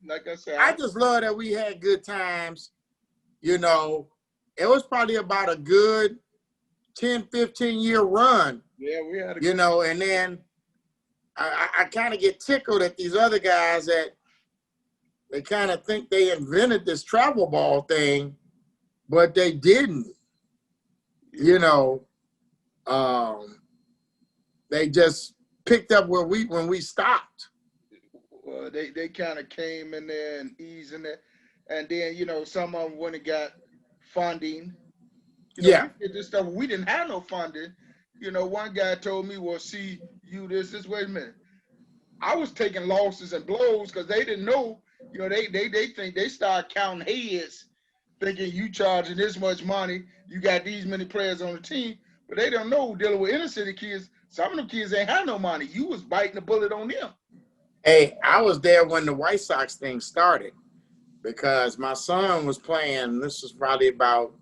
like I said, I just love that we had good times. You know, it was probably about a good 10, 15-year run. Yeah, we had you know, and then I kind of get tickled at these other guys that they kind of think they invented this travel ball thing, but they didn't. You know, they just picked up where when we stopped. Well, they kind of came in there and eased in there, and then some of them went and got funding. Yeah. We did this stuff. We didn't have no funding. One guy told me, "Well, see, this. Wait a minute." I was taking losses and blows because they didn't know. They think they start counting heads, thinking you charging this much money, you got these many players on the team, but they don't know dealing with inner city kids. Some of them kids ain't have no money. You was biting the bullet on them. Hey, I was there when the White Sox thing started because my son was playing. This was probably about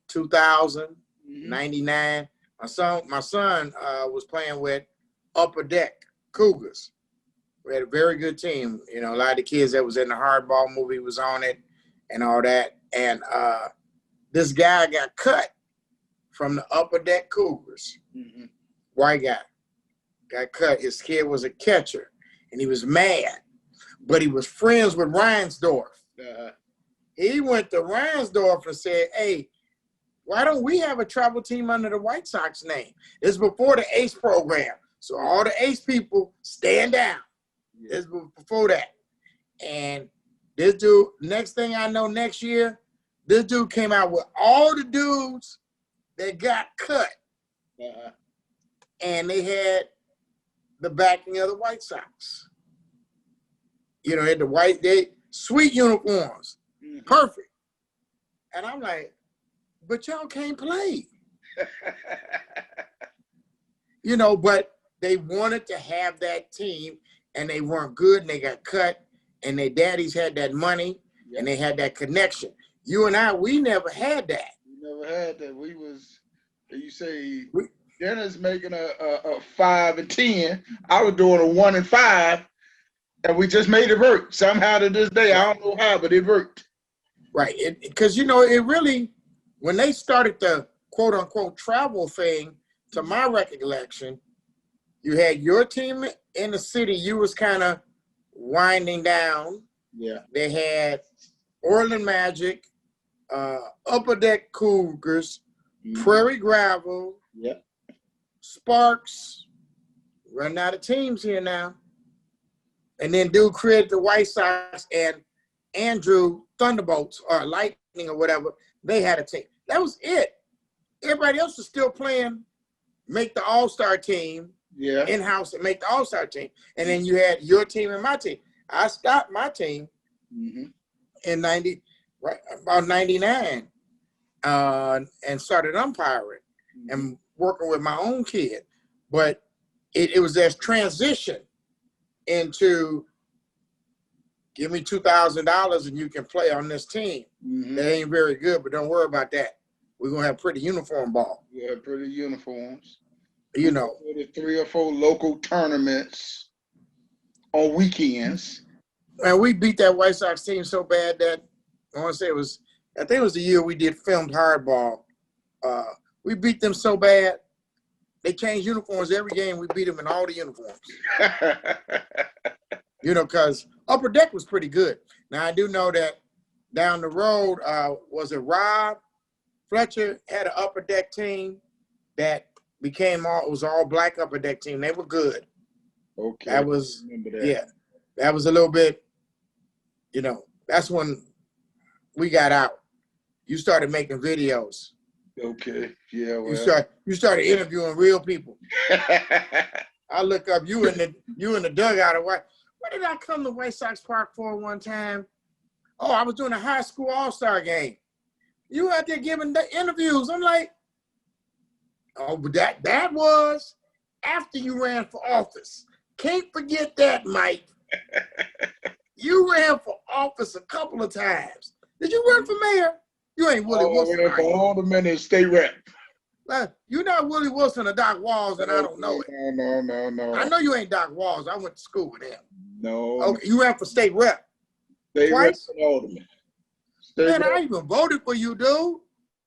2000, 99. My son was playing with Upper Deck Cougars. We had a very good team. A lot of the kids that was in the Hardball movie was on it and all that. And this guy got cut from the Upper Deck Cougars. White guy got cut. His kid was a catcher, and he was mad. But he was friends with Reinsdorf. He went to Reinsdorf and said, "Hey, why don't we have a travel team under the White Sox name?" It's before the ACE program. So all the ACE people stand down. This was before that. And this dude, next thing I know, next year, this dude came out with all the dudes that got cut. And they had the backing of the White Sox. They had sweet uniforms. Perfect. And I'm like, but y'all can't play. But they wanted to have that team, and they weren't good, and they got cut, and their daddies had that money, and they had that connection. You and I, we never had that. We never had that. We was, you say, Dennis making a 5 and 10. I was doing a 1 and 5, and we just made it work. Somehow to this day, I don't know how, but it worked. Right, because, it really, when they started the quote-unquote travel thing, to my recollection, you had your team in the city. You was kind of winding down. Yeah. They had Orland Magic, Upper Deck Cougars, Prairie Gravel, Sparks. Running out of teams here now. And then dude created the White Sox, and Andrew Thunderbolts or Lightning or whatever, they had a team. That was it. Everybody else was still playing, make the All-Star team. In-house and make the All-Star team. And then you had your team and my team. I stopped my team in about 99 and started umpiring and working with my own kid. But it was this transition into give me $2,000 and you can play on this team. That ain't very good, but don't worry about that. We're going to have pretty uniform ball. We have pretty uniforms. 3 or 4 local tournaments on weekends. And we beat that White Sox team so bad that I think it was the year we did filmed hardball. We beat them so bad, they changed uniforms every game. We beat them in all the uniforms. Because Upper Deck was pretty good. Now, I do know that down the road, was it Rob Fletcher had an Upper Deck team that became all black Upper Deck team. They were good. Okay. That was, that was a little bit, that's when we got out. You started making videos. Okay. Yeah. Well. You started interviewing real people. I look up you in the dugout of what did I come to White Sox Park for one time? Oh, I was doing a high school all-star game. You out there giving the interviews. I'm like, oh, but that was after you ran for office. Can't forget that, Mike. You ran for office a couple of times. Did you run for mayor? You ain't Willie Wilson. I ran for alderman and state rep. You're not Willie Wilson or Doc Walls, and I don't know it. No. I know you ain't Doc Walls. I went to school with him. No. Okay, you ran for state rep. They rep Twice? alderman. Man, I even voted for you, dude.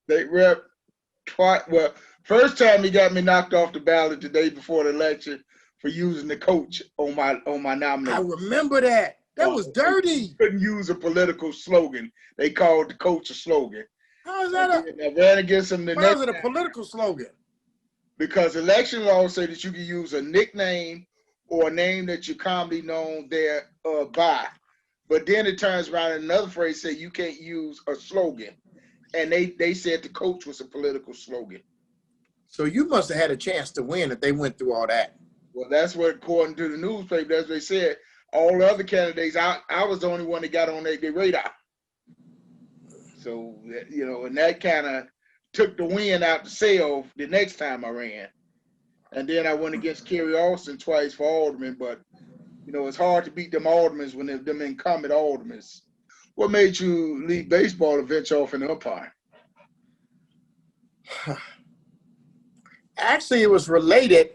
They rep twice. Well, first time he got me knocked off the ballot the day before the election for using the coach on my I nomination. remember that. That was dirty. Couldn't use a political slogan. They called the coach a slogan. How is that I ran against him the why next is it a time political slogan? because election laws say that you can use a nickname or a name that you're commonly known there by. But then it turns around and another phrase say you can't use a slogan. And they said the coach was a political slogan. So you must have had a chance to win if they went through all that. Well, that's what, according to the newspaper, as they said, all the other candidates, I was the only one that got on their radar. So, you know, and that kind of took the wind out the sail the next time I ran. And then I went against Kerry Austin twice for alderman, but, you know, it's hard to beat them aldermen when they're them incumbent aldermen. What made you leave baseball and venture off in umpire? Actually, it was related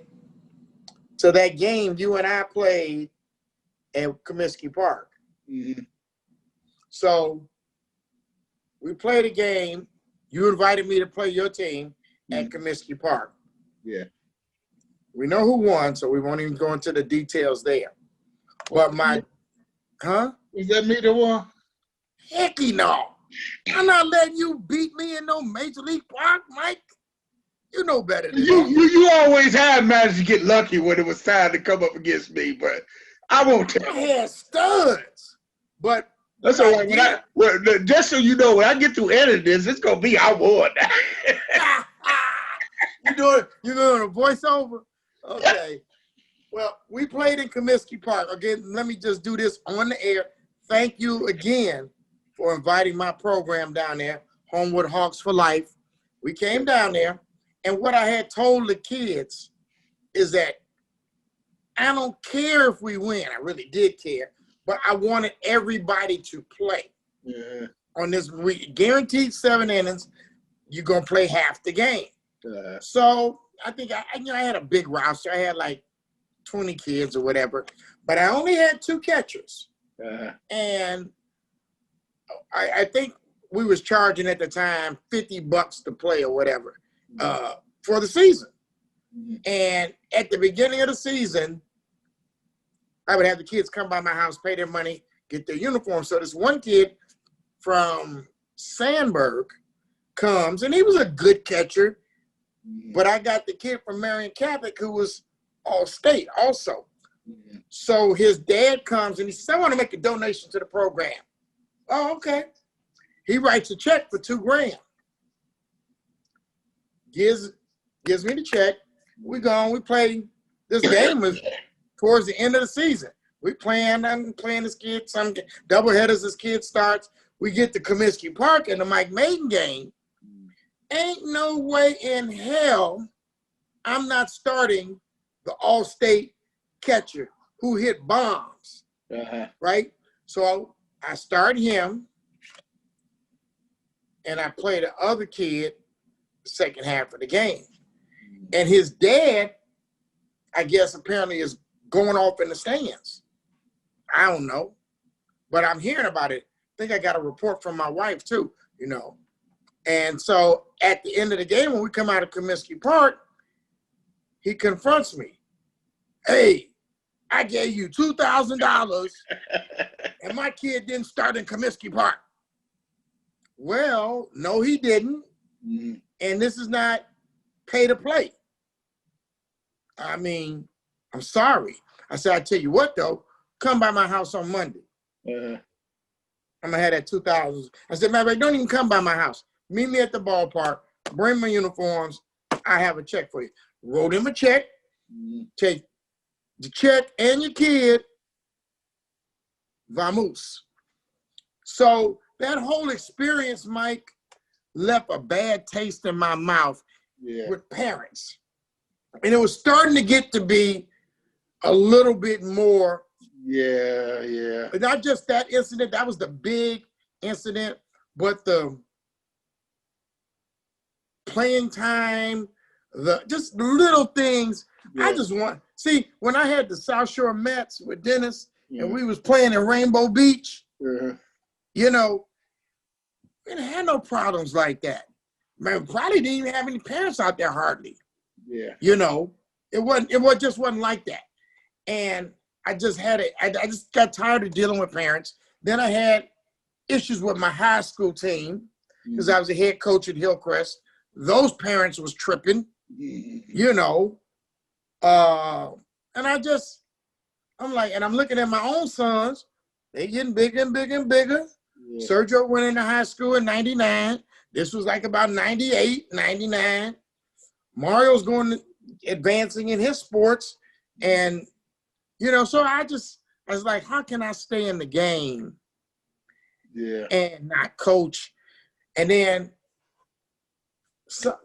to that game you and I played at Comiskey Park. Mm-hmm. So we played a game. You invited me to play your team at Comiskey Park. Yeah. We know who won, so we won't even go into the details there. But Was that me that won? Hecky no. I'm not letting you beat me in no Major League Park, Mike. You know better than that. You always have managed to get lucky when it was time to come up against me, but I won't tell. I had studs, but that's all right. Just so you know, when I get through editing this, it's gonna be I won. You doing a voiceover? Okay. Well, we played in Comiskey Park. Again, let me just do this on the air. Thank you again for inviting my program down there, Homewood Hawks for Life. We came down there, and what I had told the kids is that I don't care if we win. I really did care, but I wanted everybody to play. Yeah. On this guaranteed 7 innings, you're going to play half the game. So I think I had a big roster. I had like 20 kids or whatever, but I only had 2 catchers. And I think we was charging at the time $50 to play or whatever for the season. And at the beginning of the season, I would have the kids come by my house, pay their money, get their uniform. So this one kid from Sandburg comes, and he was a good catcher, but I got the kid from Marion Catholic who was all-state also. So his dad comes and he says, I want to make a donation to the program. Oh, okay. He writes a check for $2,000. Gives me the check. We go, we play. This game was towards the end of the season. I'm playing this kid, some doubleheaders this kid starts. We get to Comiskey Park in the Mike Mayden game. Ain't no way in hell I'm not starting the all-state catcher who hit bombs, right? So I start him, and I play the other kid the second half of the game. And his dad, I guess, apparently is going off in the stands. I don't know, but I'm hearing about it. I think I got a report from my wife too, you know. And so at the end of the game, when we come out of Comiskey Park, he confronts me. Hey, I gave you $2,000 and my kid didn't start in Comiskey Park. Well, no, he didn't. And this is not pay to play. I mean, I'm sorry. I said, I tell you what, though, come by my house on Monday. I'm going to have that $2,000. I said, man, don't even come by my house. Meet me at the ballpark. Bring my uniforms. I have a check for you. Wrote him a check. Take the check and your kid. Vamos. So that whole experience, Mike, left a bad taste in my mouth with parents. And it was starting to get to be a little bit more. But not just that incident. That was the big incident. But the playing time, just little things. I just want, see, when I had the South Shore Mets with Dennis and we was playing in Rainbow Beach, You know, we didn't have no problems like that. Man, probably didn't even have any parents out there hardly. Yeah. You know, just wasn't like that. And I just had it. I just got tired of dealing with parents. Then I had issues with my high school team because I was a head coach at Hillcrest. Those parents was tripping, you know. And I'm like, and I'm looking at my own sons. They getting bigger and bigger and bigger. Yeah. Sergio went into high school in 99. This was like about 98, 99. Mario's advancing in his sports. And, you know, so I was like, how can I stay in the game and not coach? And then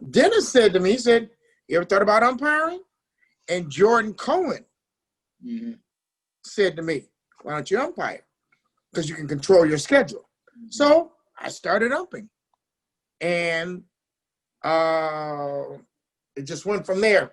Dennis said to me, he said, you ever thought about umpiring? And Jordan Cohen said to me, why don't you umpire? Because you can control your schedule. So I started umping. And it just went from there.